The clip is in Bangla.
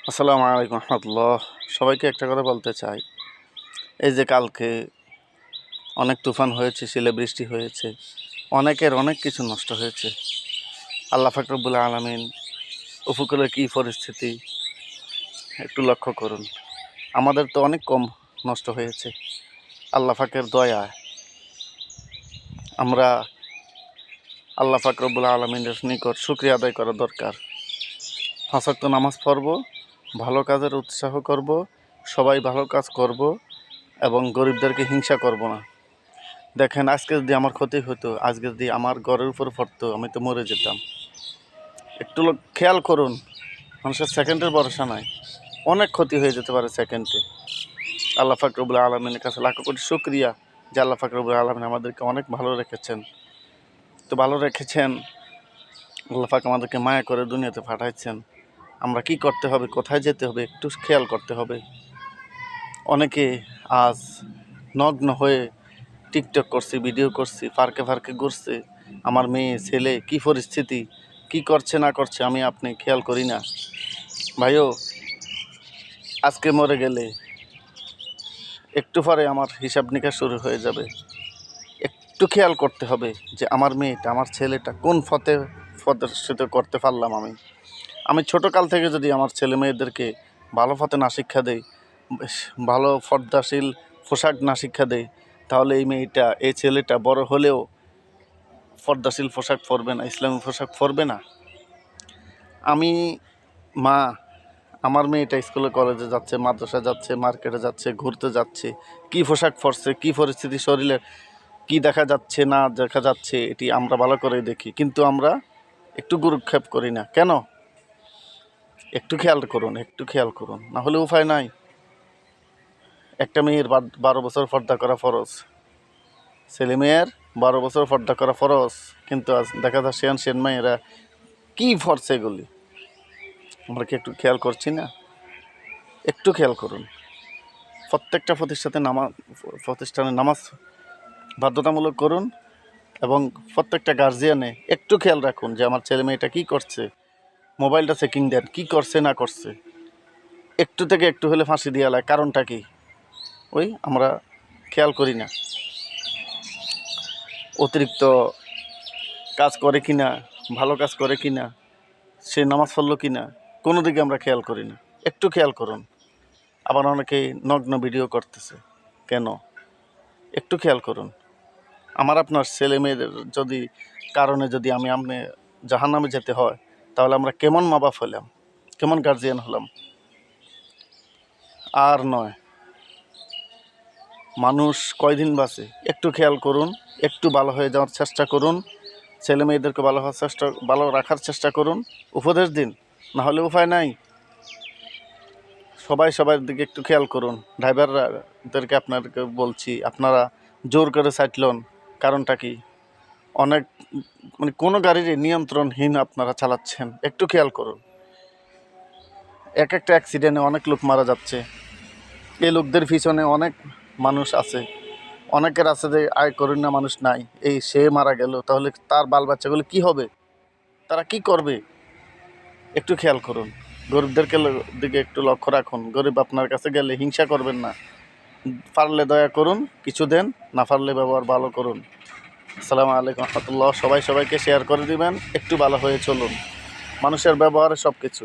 আসসালামু আলাইকুম রহমতুল্লাহ। সবাইকে একটা কথা বলতে চাই, এই যে কালকে অনেক তুফান হয়েছে, শিলে বৃষ্টি হয়েছে, অনেকের অনেক কিছু নষ্ট হয়েছে। আল্লাহ পাক রব্বুল আলামিন উপকূলের কী পরিস্থিতি একটু লক্ষ্য করুন। আমাদের তো অনেক কম নষ্ট হয়েছে। আল্লাহ পাকের দয়া, আমরা আল্লাহ পাক রব্বুল আলামিনের নিকট শুকরিয়া আদায় করা দরকার। 5 ওয়াক্ত নামাজ পড়ব, ভালো কাজের উৎসাহ করব, সবাই ভালো কাজ করব এবং গরিবদেরকে হিংসা করব না। দেখেন, আজকে যদি আমার ক্ষতি হতো, আজকে যদি আমার ঘরের উপর পড়তো, আমি তো মরে যেতাম। একটু খেয়াল করুন, মানুষের সেকেন্ডের ভরসা নাই, অনেক ক্ষতি হয়ে যেতে পারে সেকেন্ডে। আল্লাহ পাক রব্বুল আলামিনের কাছে লাখো কোটি শুকরিয়া যে আল্লাহ পাক রব্বুল আলামিন আমাদেরকে অনেক ভালো রেখেছেন। তো ভালো রেখেছেন, আল্লাহ পাক আমাদেরকে মায়া করে দুনিয়াতে পাঠাইছেন। আমরা কি করতে হবে, কোথায় যেতে হবে, একটু খেয়াল করতে হবে। অনেকে আজ নগ্ন হয়ে টিকটক করছি, ভিডিও করছি, পার্কে পার্কে ঘুরছে। আমার মেয়ে ছেলে কি পরিস্থিতি, কি করছে না করছে আমি আপনি খেয়াল করি না। ভাইও, আজকে মরে গেলে একটু পরে আমার হিসাব নিকাশ শুরু হয়ে যাবে। একটু খেয়াল করতে হবে যে আমার মেয়েটা, আমার ছেলেটা কোন পথে প্রদর্শিত করতে পারলাম। আমি ছোটোকাল থেকে যদি আমার ছেলে মেয়েদেরকে ভালো পথে না শিক্ষা দেই, ভালো পর্দাশীল পোশাক না শিক্ষা দেই, তাহলে এই ছেলেটা বড় হলেও পর্দাশীল পোশাক পরবে না, ইসলামী পোশাক পরবে না। আমি মা, আমার মেয়েটা স্কুলে কলেজে যাচ্ছে, মাদ্রাসা যাচ্ছে, মার্কেটে যাচ্ছে, ঘুরতে যাচ্ছে, কি পোশাক পরছে, কি পরিস্থিতি, শরীরে কি দেখা যাচ্ছে না দেখা যাচ্ছে, এটি আমরা ভালো করে দেখি, কিন্তু আমরা একটু গুরুক্ষেপ করি না কেন? একটু খেয়াল করুন, একটু খেয়াল করুন, না হলে উপায় নাই। একটা মেয়ের 12 বছর পর্দা করা ফরজ, ছেলে মেয়ের 12 বছর পর্দা করা ফরজ, কিন্তু আজ দেখা যায় সেন মেয়েরা কি ফরছে এগুলি, আমরা কি একটু খেয়াল করছি না? একটু খেয়াল করুন। প্রত্যেকটা প্রতিষ্ঠানে নামাজ বাধ্যতামূলক করুন এবং প্রত্যেকটা গার্জিয়ানে একটু খেয়াল রাখুন যে আমার ছেলে মেয়েটা কী করছে, মোবাইলটা চেকিং দেন, কী করছে না করছে। একটু থেকে একটু হলে ফাঁসি দিয়ে লাগে, কারণটা কি? আমরা খেয়াল করি না, অতিরিক্ত কাজ করে কি না, ভালো কাজ করে কি না, সে নামাজ পড়লো কি না, কোনো দিকে আমরা খেয়াল করি না। একটু খেয়াল করুন। আবার অনেকেই নগ্ন ভিডিও করতেছে কেন? একটু খেয়াল করুন। আমার আপনার ছেলে মেয়েদের কারণে যদি আপনি জাহান্নামে যেতে হয়, তাহলে আমরা কেমন মা বাপ হলাম, কেমন গার্জিয়ান হলাম? আর নয়, মানুষ কয়দিন বাঁচে, একটু খেয়াল করুন, একটু ভালো হয়ে যাওয়ার চেষ্টা করুন, ছেলে মেয়েদেরকে ভালো রাখার চেষ্টা করুন, উপদেশ দিন, না হলে উপায় নাই। সবার দিকে একটু খেয়াল করুন। ড্রাইভারদেরকে আপনাদেরকে বলছি, আপনারা জোর করে চাইটলন, কারণটা কি? অনেক কোনো গাড়ির নিয়ন্ত্রণহীন আপনারা চালাচ্ছেন, একটু খেয়াল করুন। একটা অ্যাক্সিডেন্টে অনেক লোক মারা যাচ্ছে, এই লোকদের পিছনে অনেক মানুষ আছে। অনেকের আছে যে আয় করুন না মানুষ নাই, এই সে মারা গেল, তাহলে তার বাল বাচ্চাগুলো কী হবে, তারা কি করবে? একটু খেয়াল করুন। গরিবদেরকে দিকে একটু লক্ষ্য রাখুন। গরিব আপনার কাছে গেলে হিংসা করবেন না, পারলে দয়া করুন, কিছু দেন, না পারলে ব্যবহার ভালো করুন। আসসালামু আলাইকুম রহমতুল্লাহ। সবাইকে শেয়ার করে দিবেন, একটু ভালো হয়ে চলুন। মানুষের ব্যবহারে সব কিছু।